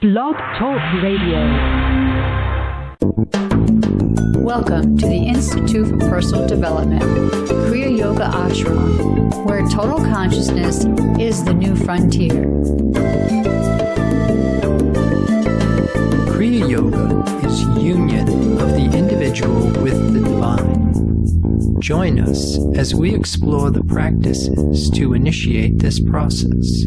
Blog Talk Radio. Welcome to the Institute for Personal Development, Kriya Yoga Ashram, where total consciousness is the new frontier. Kriya Yoga is union of the individual with the divine. Join us as we explore the practices to initiate this process.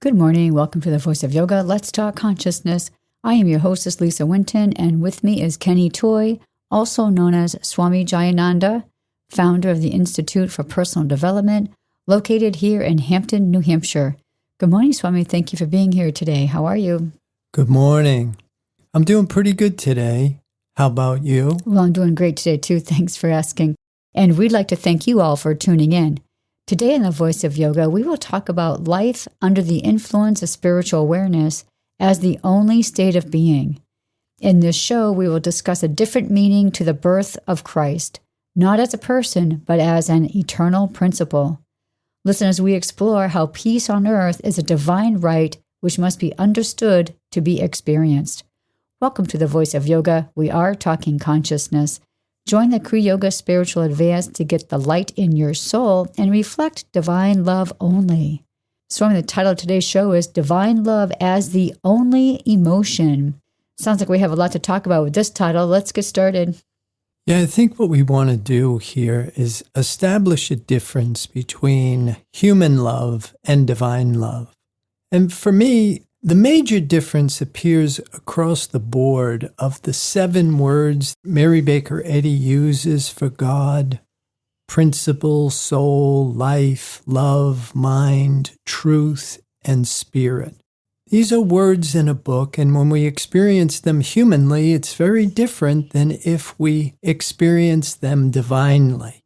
Good morning. Welcome to the Voice of Yoga. Let's Talk Consciousness. I am your hostess, Lisa Winton, and with me is Kenny Toy, also known as Swami Jayananda, founder of the Institute for Personal Development, located here in Hampton, New Hampshire. Good morning, Swami. Thank you for being here today. How are you? Good morning. I'm doing pretty good today. How about you? Well, I'm doing great today, too. Thanks for asking. And we'd like to thank you all for tuning in. Today in the Voice of Yoga, we will talk about life under the influence of spiritual awareness as the only state of being. In this show, we will discuss a different meaning to the birth of Christ, not as a person, but as an eternal principle. Listen as we explore how peace on earth is a divine right which must be understood to be experienced. Welcome to the Voice of Yoga. We are talking consciousness. Join the Kriya Yoga Spiritual Advance to get the light in your soul and reflect divine love only. Swami, the title of today's show is Divine Love as the Only Emotion. Sounds like we have a lot to talk about with this title. Let's get started. Yeah, I think what we want to do here is establish a difference between human love and divine love. And for me, the major difference appears across the board of the 7 words Mary Baker Eddy uses for God: principle, soul, life, love, mind, truth, and spirit. These are words in a book, and when we experience them humanly, it's very different than if we experience them divinely.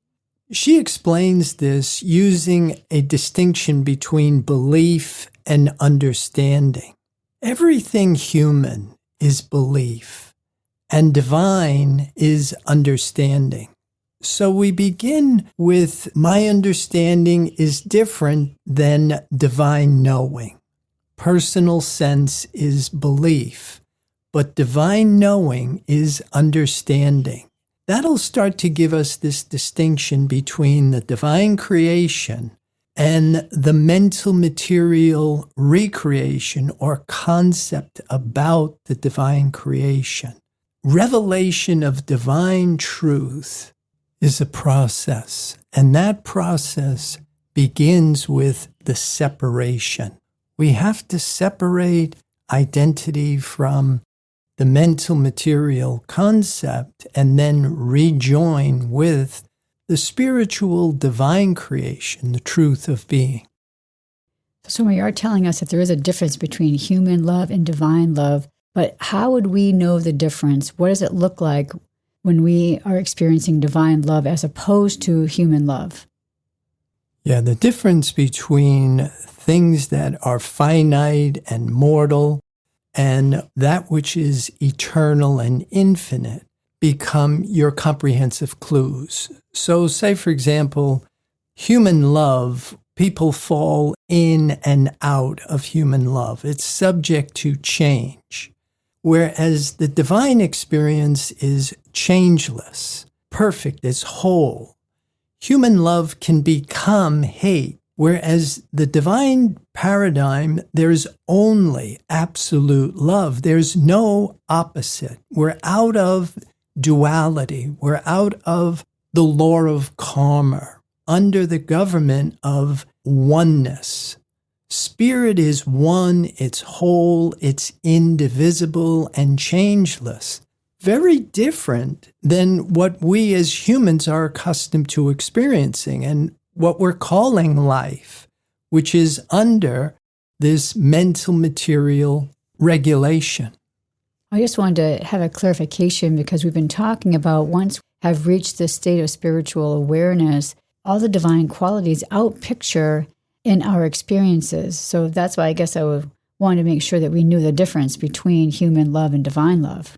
She explains this using a distinction between belief and understanding. Everything human is belief, and divine is understanding. So we begin with my understanding is different than divine knowing. Personal sense is belief, but divine knowing is understanding. That'll start to give us this distinction between the divine creation and the mental material recreation or concept about the divine creation. Revelation of divine truth is a process, and that process begins with the separation. We have to separate identity from the mental material concept and then rejoin with the spiritual divine creation, the truth of being. So you are telling us that there is a difference between human love and divine love, but how would we know the difference? What does it look like when we are experiencing divine love as opposed to human love? Yeah, the difference between things that are finite and mortal and that which is eternal and infinite become your comprehensive clues. So say, for example, human love, people fall in and out of human love. It's subject to change, whereas the divine experience is changeless, perfect, it's whole. Human love can become hate, whereas the divine paradigm, there's only absolute love. There's no opposite. We're out of duality. We're out of the law of karma, under the government of oneness. Spirit is one, it's whole, it's indivisible and changeless. Very different than what we as humans are accustomed to experiencing and what we're calling life, which is under this mental material regulation. I just wanted to have a clarification because we've been talking about once have reached this state of spiritual awareness, all the divine qualities outpicture in our experiences. So that's why I guess I would want to make sure that we knew the difference between human love and divine love.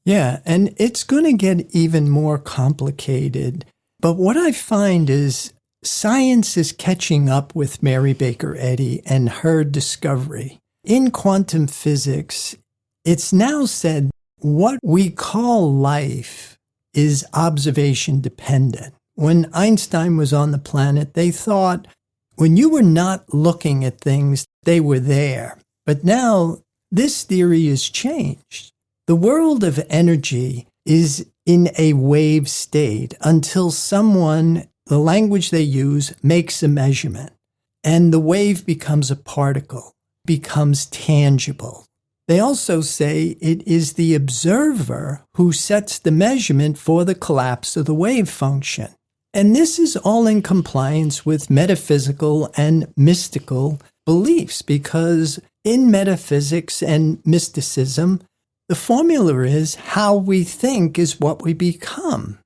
Yeah, and it's going to get even more complicated. But what I find is science is catching up with Mary Baker Eddy and her discovery. In quantum physics, it's now said what we call life is observation dependent. When Einstein was on the planet, they thought when you were not looking at things, they were there. But now this theory is changed. The world of energy is in a wave state until someone, the language they use, makes a measurement. And the wave becomes a particle, becomes tangible. They also say it is the observer who sets the measurement for the collapse of the wave function. And this is all in compliance with metaphysical and mystical beliefs, because in metaphysics and mysticism, the formula is how we think is what we become.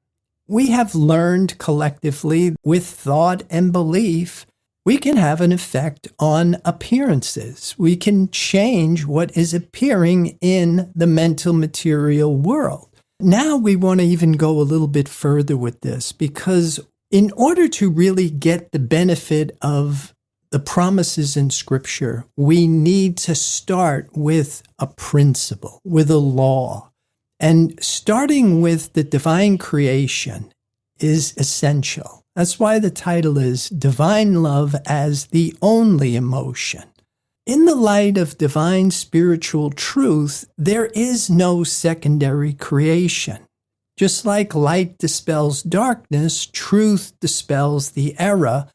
We have learned collectively with thought and belief, we can have an effect on appearances. We can change what is appearing in the mental material world. Now we want to even go a little bit further with this, because in order to really get the benefit of the promises in Scripture, we need to start with a principle, with a law. And starting with the divine creation is essential. That's why the title is Divine Love as the Only Emotion. In the light of divine spiritual truth, there is no secondary creation. Just like light dispels darkness, truth dispels the error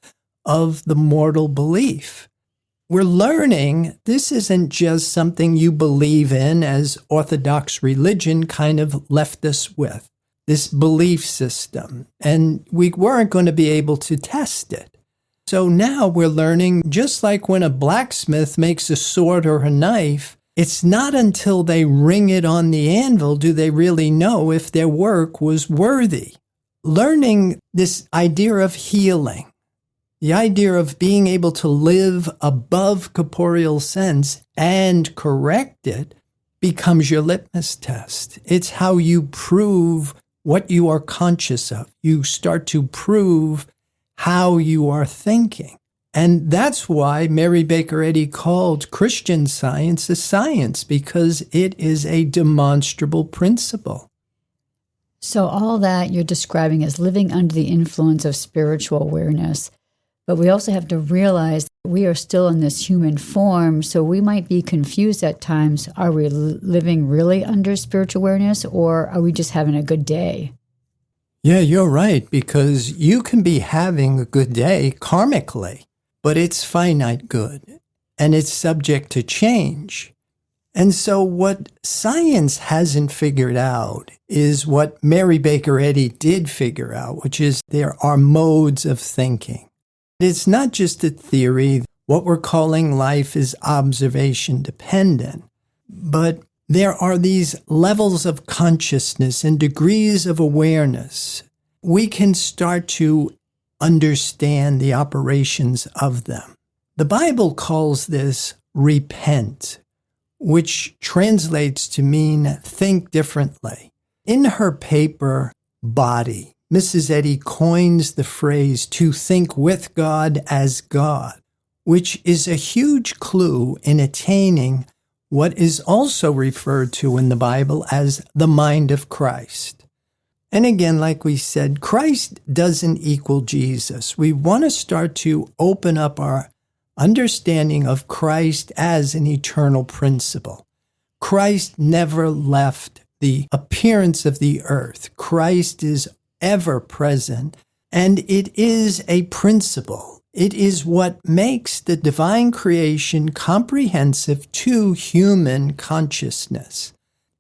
of the mortal belief. We're learning this isn't just something you believe in, as Orthodox religion kind of left us with, this belief system, and we weren't going to be able to test it. So now we're learning, just like when a blacksmith makes a sword or a knife, it's not until they ring it on the anvil do they really know if their work was worthy. Learning this idea of healing, the idea of being able to live above corporeal sense and correct it, becomes your litmus test. It's how you prove what you are conscious of. You start to prove how you are thinking. And that's why Mary Baker Eddy called Christian Science a science, because it is a demonstrable principle. So all that you're describing is living under the influence of spiritual awareness. But we also have to realize that we are still in this human form, so we might be confused at times. Are we living really under spiritual awareness, or are we just having a good day? Yeah, you're right, because you can be having a good day karmically, but it's finite good, and it's subject to change. And so what science hasn't figured out is what Mary Baker Eddy did figure out, which is there are modes of thinking. It's not just a theory. What we're calling life is observation dependent. But there are these levels of consciousness and degrees of awareness. We can start to understand the operations of them. The Bible calls this repent, which translates to mean think differently. In her paper, Body, Mrs. Eddy coins the phrase to think with God as God, which is a huge clue in attaining what is also referred to in the Bible as the mind of Christ. And again, like we said, Christ doesn't equal Jesus. We want to start to open up our understanding of Christ as an eternal principle. Christ never left the appearance of the earth. Christ is ever present, and it is a principle. It is what makes the divine creation comprehensive to human consciousness.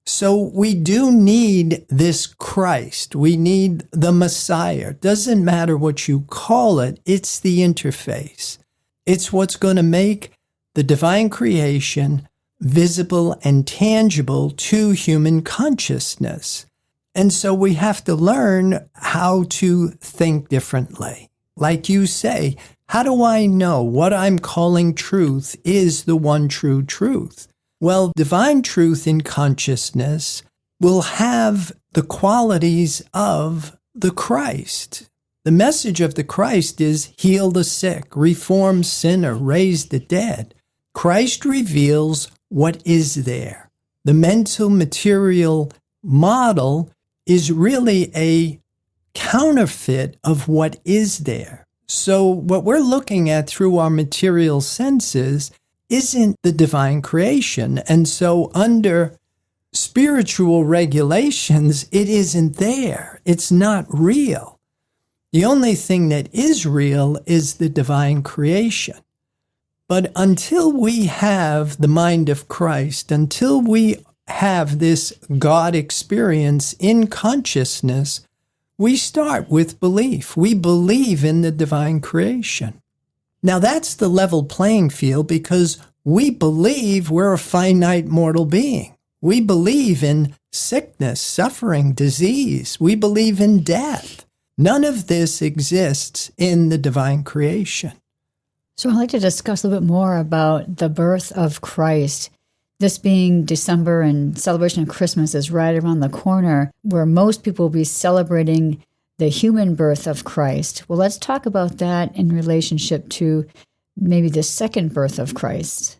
So we do need this Christ. We need the Messiah. Doesn't matter what you call it, it's the interface. It's what's going to make the divine creation visible and tangible to human consciousness. And so we have to learn how to think differently. Like you say, how do I know what I'm calling truth is the one true truth? Well, divine truth in consciousness will have the qualities of the Christ. The message of the Christ is heal the sick, reform sinner, raise the dead. Christ reveals what is there. The mental material model is really a counterfeit of what is there. So what we're looking at through our material senses isn't the divine creation. And so under spiritual regulations, it isn't there. It's not real. The only thing that is real is the divine creation. But until we have the mind of Christ, until we have this God experience in consciousness, we start with belief. We believe in the divine creation. Now that's the level playing field because we believe we're a finite mortal being. We believe in sickness, suffering, disease. We believe in death. None of this exists in the divine creation. So I'd like to discuss a little bit more about the birth of Christ. This being December and celebration of Christmas is right around the corner where most people will be celebrating the human birth of Christ. Well, let's talk about that in relationship to maybe the second birth of Christ.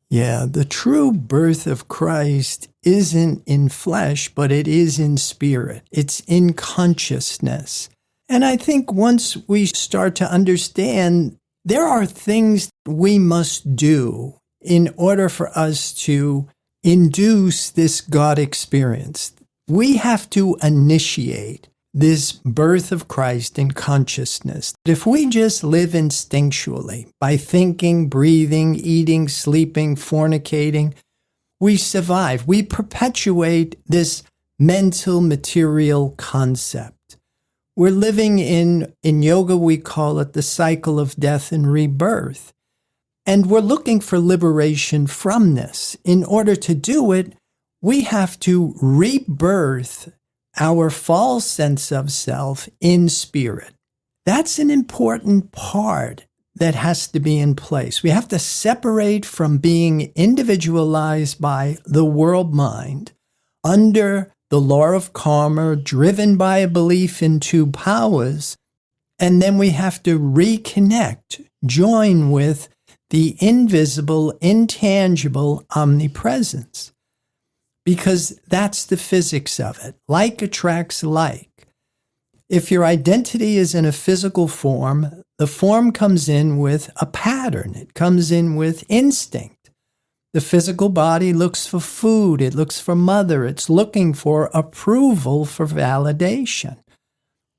Yeah, the true birth of Christ isn't in flesh, but it is in spirit. It's in consciousness. And I think once we start to understand there are things we must do in order for us to induce this God experience. We have to initiate this birth of Christ in consciousness. If we just live instinctually by thinking, breathing, eating, sleeping, fornicating, we survive. We perpetuate this mental material concept. We're living in yoga, we call it the cycle of death and rebirth. And we're looking for liberation from this. In order to do it, we have to rebirth our false sense of self in spirit. That's an important part that has to be in place. We have to separate from being individualized by the world mind under the law of karma, driven by a belief in two powers, and then we have to reconnect, join with the invisible, intangible omnipresence, because that's the physics of it. Like attracts like. If your identity is in a physical form, the form comes in with a pattern. It comes in with instinct. The physical body looks for food. It looks for mother. It's looking for approval, for validation.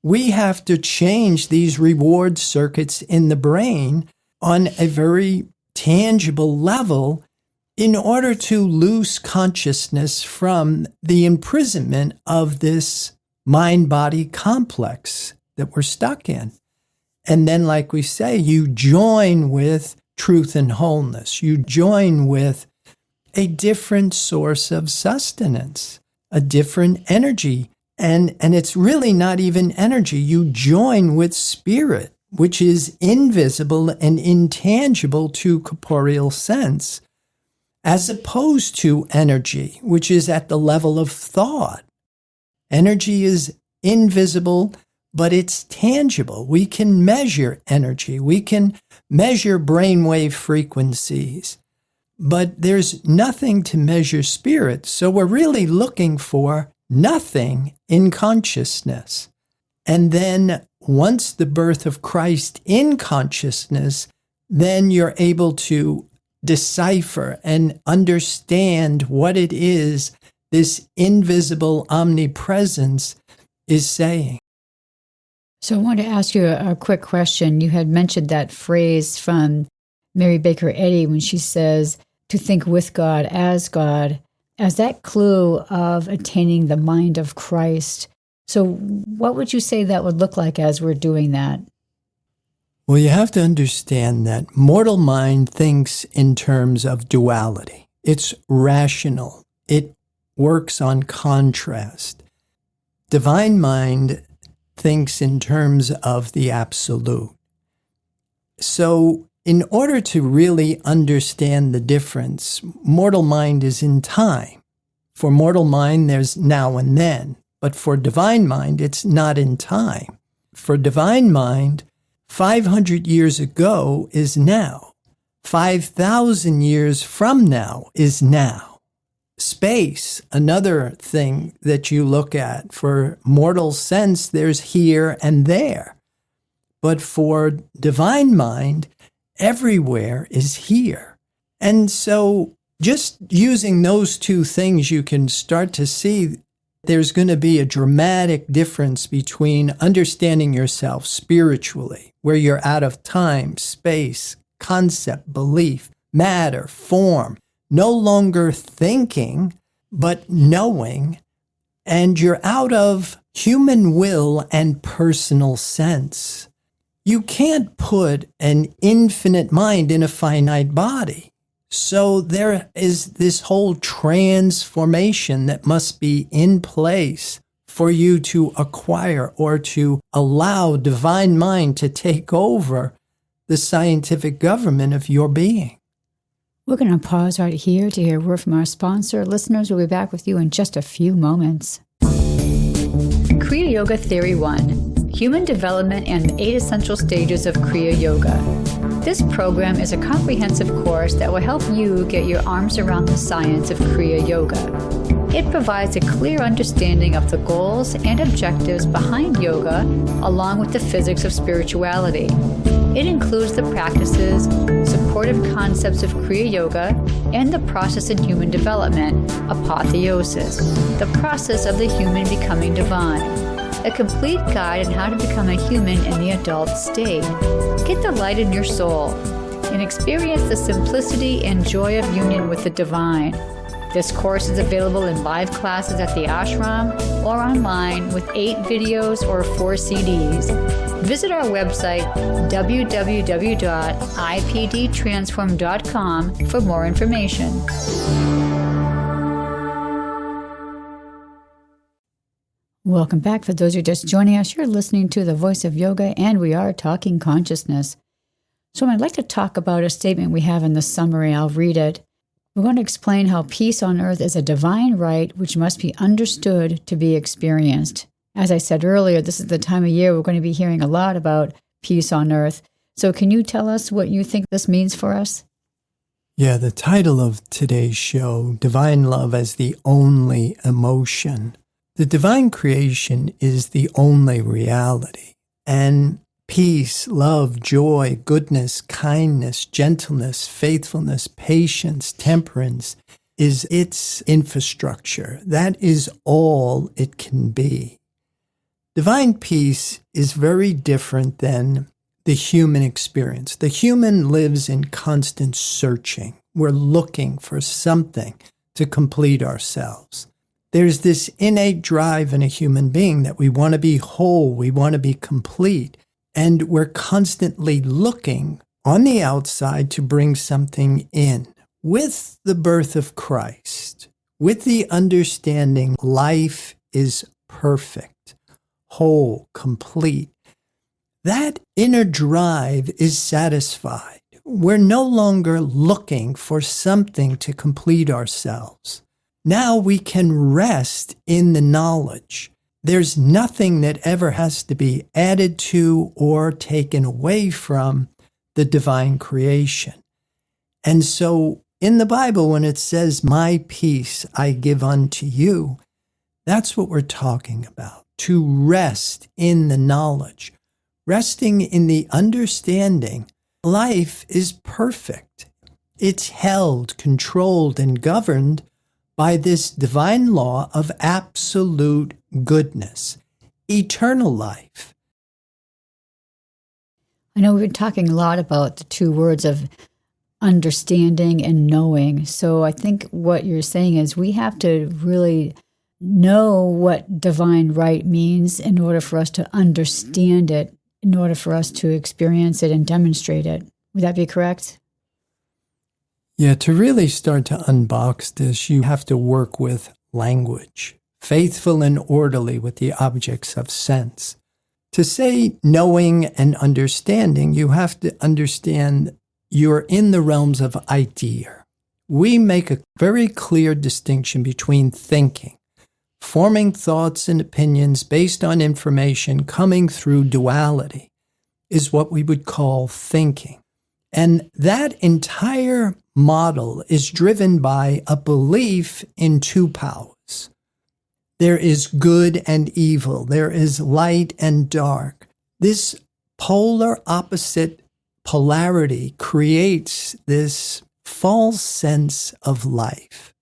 We have to change these reward circuits in the brain on a very tangible level in order to loose consciousness from the imprisonment of this mind-body complex that we're stuck in. And then, like we say, you join with truth and wholeness. You join with a different source of sustenance, a different energy. And it's really not even energy. You join with spirit, which is invisible and intangible to corporeal sense, as opposed to energy, which is at the level of thought. Energy is invisible, but it's tangible. We can measure energy. We can measure brainwave frequencies, but there's nothing to measure spirit. So we're really looking for nothing in consciousness. And then once the birth of Christ in consciousness, then you're able to decipher and understand what it is this invisible omnipresence is saying. So I want to ask you a quick question. You had mentioned that phrase from Mary Baker Eddy when she says to think with God as that clue of attaining the mind of Christ. So what would you say that would look like as we're doing that? Well, you have to understand that mortal mind thinks in terms of duality. It's rational. It works on contrast. Divine mind thinks in terms of the absolute. So in order to really understand the difference, mortal mind is in time. For mortal mind, there's now and then. But for divine mind, it's not in time. For divine mind, 500 years ago is now. 5,000 years from now is now. Space, another thing that you look at. For mortal sense, there's here and there. But for divine mind, everywhere is here. And so just using those two things, you can start to see there's going to be a dramatic difference between understanding yourself spiritually, where you're out of time, space, concept, belief, matter, form, no longer thinking, but knowing, and you're out of human will and personal sense. You can't put an infinite mind in a finite body. So there is this whole transformation that must be in place for you to acquire or to allow divine mind to take over the scientific government of your being. We're going to pause right here to hear a word from our sponsor. Listeners, we'll be back with you in just a few moments. Kriya Yoga Theory 1, Human Development and the 8 Essential Stages of Kriya Yoga. This program is a comprehensive course that will help you get your arms around the science of Kriya Yoga. It provides a clear understanding of the goals and objectives behind yoga, along with the physics of spirituality. It includes the practices, supportive concepts of Kriya Yoga, and the process in human development, apotheosis, the process of the human becoming divine. A complete guide on how to become a human in the adult state. Get the light in your soul and experience the simplicity and joy of union with the divine. This course is available in live classes at the ashram or online with 8 videos or 4 CDs. Visit our website, www.ipdtransform.com, for more information. Welcome back. For those who are just joining us, you're listening to The Voice of Yoga, and we are talking consciousness. So I'd like to talk about a statement we have in the summary. I'll read it. We're going to explain how peace on earth is a divine right which must be understood to be experienced. As I said earlier, this is the time of year we're going to be hearing a lot about peace on earth. So can you tell us what you think this means for us? Yeah, the title of today's show, Divine Love as the Only Emotion. The divine creation is the only reality. And peace, love, joy, goodness, kindness, gentleness, faithfulness, patience, temperance is its infrastructure. That is all it can be. Divine peace is very different than the human experience. The human lives in constant searching. We're looking for something to complete ourselves. There's this innate drive in a human being that we want to be whole, we want to be complete, and we're constantly looking on the outside to bring something in. With the birth of Christ, with the understanding life is perfect, whole, complete, that inner drive is satisfied. We're no longer looking for something to complete ourselves. Now we can rest in the knowledge. There's nothing that ever has to be added to or taken away from the divine creation. And so in the Bible, when it says, "My peace I give unto you," that's what we're talking about, to rest in the knowledge, resting in the understanding life is perfect. It's held, controlled, and governed by this divine law of absolute goodness, eternal life. I know we've been talking a lot about the 2 words of understanding and knowing. So I think what you're saying is we have to really know what divine right means in order for us to understand it, in order for us to experience it and demonstrate it. Would that be correct? Yeah, to really start to unbox this, you have to work with language, faithful and orderly with the objects of sense. To say knowing and understanding, you have to understand you're in the realms of idea. We make a very clear distinction between thinking, forming thoughts and opinions based on information coming through duality, is what we would call thinking. And that entire model is driven by a belief in two powers. There is good and evil. There is light and dark. This polar opposite polarity creates this false sense of life.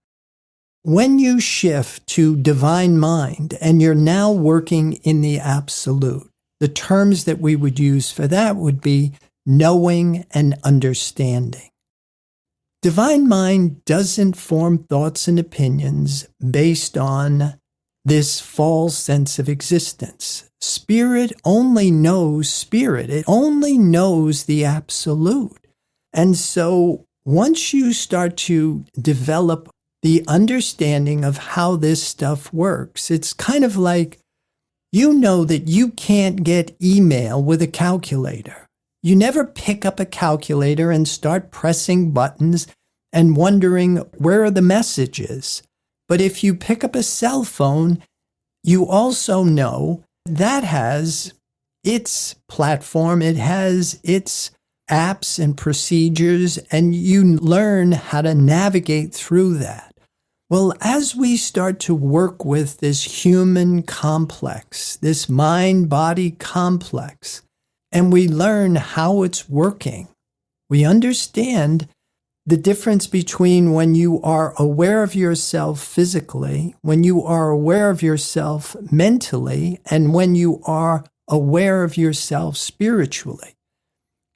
When you shift to divine mind and you're now working in the absolute, the terms that we would use for that would be knowing and understanding. Divine mind doesn't form thoughts and opinions based on this false sense of existence. Spirit only knows spirit. It only knows the absolute. And so once you start to develop the understanding of how this stuff works, it's kind of like, you know that you can't get email with a calculator. You never pick up a calculator and start pressing buttons and wondering where are the messages. But if you pick up a cell phone, you also know that has its platform, it has its apps and procedures, and you learn how to navigate through that. Well, as we start to work with this human complex, this mind-body complex, and we learn how it's working, we understand the difference between when you are aware of yourself physically, when you are aware of yourself mentally, and when you are aware of yourself spiritually.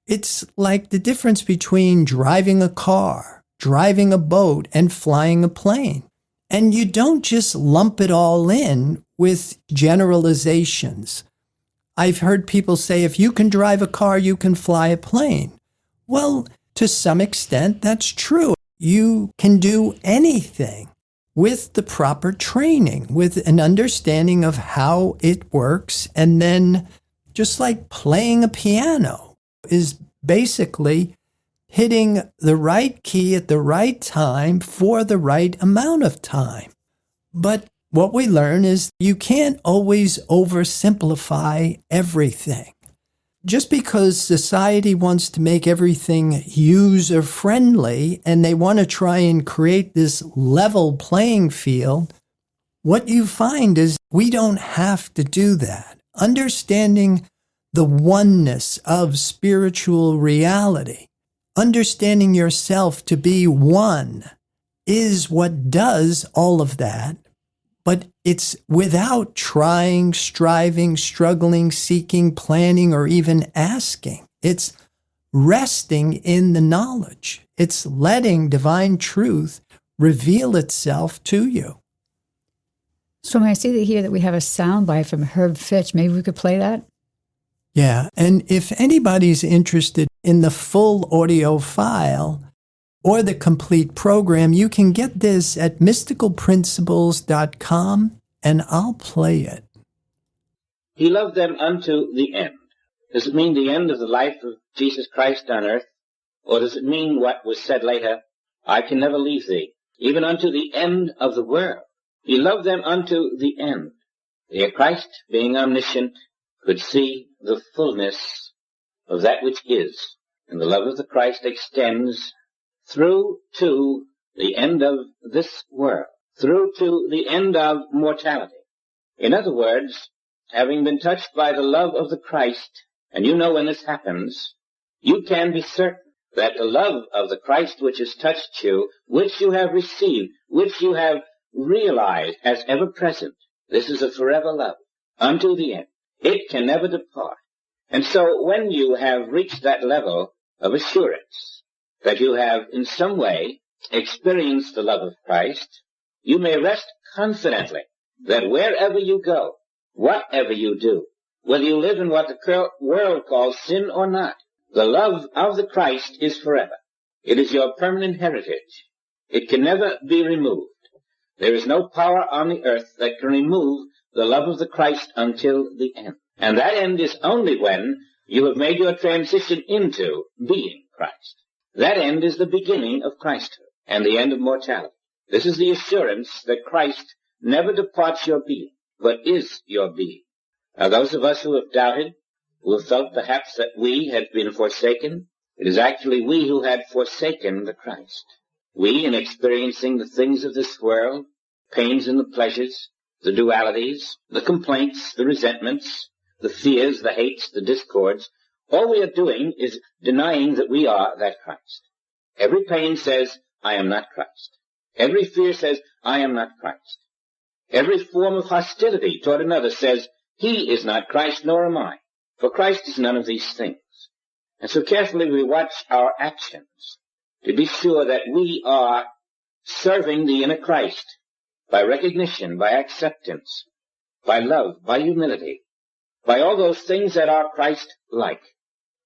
It's like the difference between driving a car, driving a boat, and flying a plane. And you don't just lump it all in with generalizations. I've heard people say, if you can drive a car, you can fly a plane. Well, to some extent, that's true. You can do anything with the proper training, with an understanding of how it works. And then just like playing a piano is basically hitting the right key at the right time for the right amount of time. But what we learn is you can't always oversimplify everything. Just because society wants to make everything user-friendly and they want to try and create this level playing field, what you find is we don't have to do that. Understanding the oneness of spiritual reality, understanding yourself to be one, is what does all of that. But it's without trying, striving, struggling, seeking, planning, or even asking. It's resting in the knowledge. It's letting divine truth reveal itself to you. So I see that here that we have a soundbite from Herb Fitch. Maybe we could play that? Yeah, and if anybody's interested in the full audio file or the complete program, you can get this at mysticalprinciples.com, and I'll play it. He loved them unto the end. Does it mean the end of the life of Jesus Christ on earth? Or does it mean what was said later, I can never leave thee, even unto the end of the world? He loved them unto the end. The Christ, being omniscient, could see the fullness of that which is. And the love of the Christ extends through to the end of this world, through to the end of mortality. In other words, having been touched by the love of the Christ, and you know when this happens, you can be certain that the love of the Christ which has touched you, which you have received, which you have realized as ever present, this is a forever love, unto the end. It can never depart. And so when you have reached that level of assurance, that you have in some way experienced the love of Christ, you may rest confidently that wherever you go, whatever you do, whether you live in what the world calls sin or not, the love of the Christ is forever. It is your permanent heritage. It can never be removed. There is no power on the earth that can remove the love of the Christ until the end. And that end is only when you have made your transition into being Christ. That end is the beginning of Christhood and the end of mortality. This is the assurance that Christ never departs your being, but is your being. Now those of us who have doubted, who have felt perhaps that we had been forsaken, It is actually we who had forsaken the Christ. We, in experiencing the things of this world, pains and the pleasures, the dualities, the complaints, the resentments, the fears, the hates, the discords, all we are doing is denying that we are that Christ. Every pain says, I am not Christ. Every fear says, I am not Christ. Every form of hostility toward another says, he is not Christ, nor am I. For Christ is none of these things. And so carefully we watch our actions to be sure that we are serving the inner Christ by recognition, by acceptance, by love, by humility, by all those things that are Christ-like.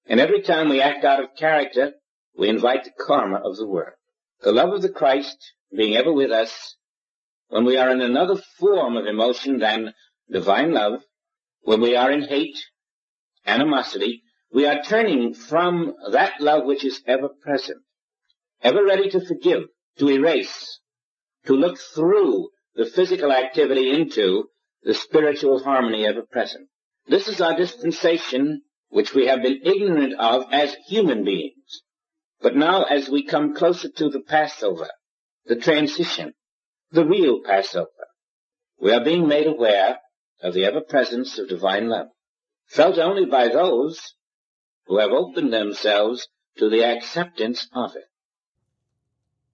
And every time we act out of character, we invite the karma of the world. The love of the Christ being ever with us, when we are in another form of emotion than divine love, when we are in hate, animosity, we are turning from that love which is ever present, ever ready to forgive, to erase, to look through the physical activity into the spiritual harmony ever present. This is our dispensation, which we have been ignorant of as human beings. But now, as we come closer to the Passover, the transition, the real Passover, we are being made aware of the ever-presence of divine love, felt only by those who have opened themselves to the acceptance of it.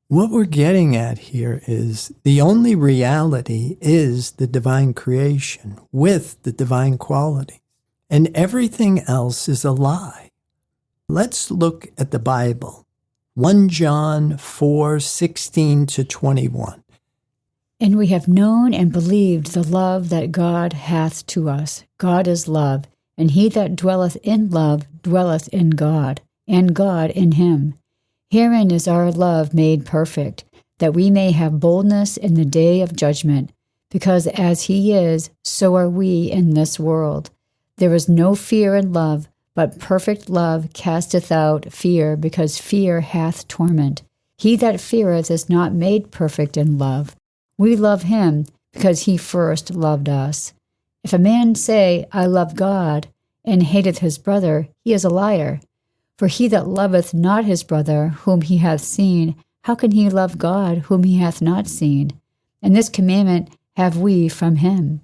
What we're getting at here is the only reality is the divine creation with the divine quality, and everything else is a lie. Let's look at the Bible. 1 John 4:16-21. And we have known and believed the love that God hath to us. God is love, and he that dwelleth in love dwelleth in God, and God in him. Herein is our love made perfect, that we may have boldness in the day of judgment, because as he is, so are we in this world. There is no fear in love, but perfect love casteth out fear, because fear hath torment. He that feareth is not made perfect in love. We love him, because he first loved us. If a man say, I love God, and hateth his brother, he is a liar. For he that loveth not his brother, whom he hath seen, how can he love God, whom he hath not seen? And this commandment have we from him,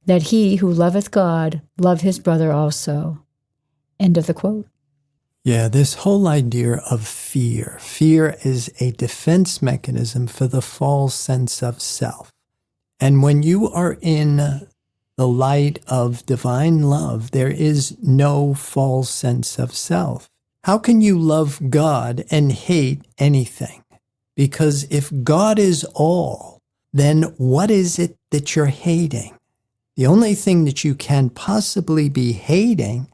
that he who loveth God love his brother also. End of the quote. Yeah, this whole idea of fear. Fear is a defense mechanism for the false sense of self. And when you are in the light of divine love, there is no false sense of self. How can you love God and hate anything? Because if God is all, then what is it that you're hating? The only thing that you can possibly be hating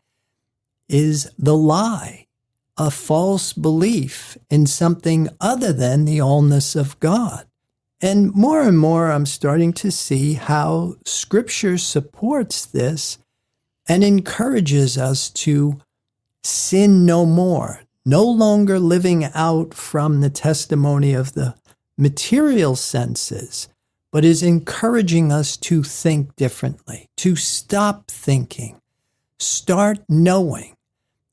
is the lie, a false belief in something other than the allness of God. And more I'm starting to see how Scripture supports this and encourages us to sin no more, no longer living out from the testimony of the material senses, but is encouraging us to think differently, to stop thinking, start knowing,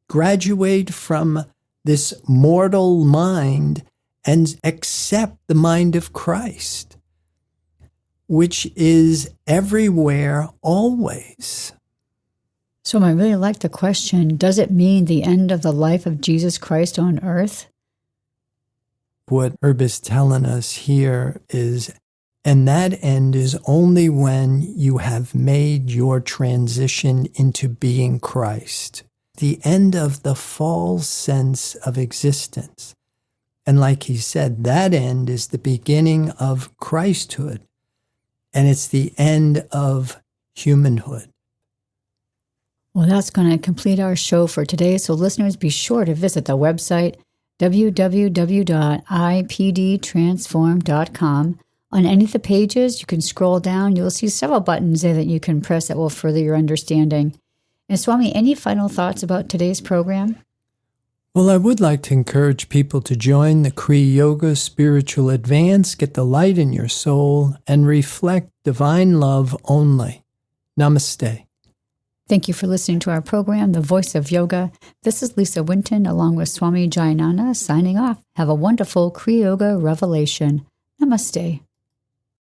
graduate from this mortal mind and accept the mind of Christ, which is everywhere, always. So I really like the question, does it mean the end of the life of Jesus Christ on earth? What Herb is telling us here is, and that end is only when you have made your transition into being Christ. The end of the false sense of existence. And like he said, that end is the beginning of Christhood. And it's the end of humanhood. Well, that's going to complete our show for today. So listeners, be sure to visit the website, www.ipdtransform.com. On any of the pages, you can scroll down. You'll see several buttons there that you can press that will further your understanding. And Swami, any final thoughts about today's program? Well, I would like to encourage people to join the Kriya Yoga Spiritual Advance, get the light in your soul, and reflect divine love only. Namaste. Thank you for listening to our program, The Voice of Yoga. This is Lisa Winton, along with Swami Jayananda, signing off. Have a wonderful Kriya Yoga revelation. Namaste.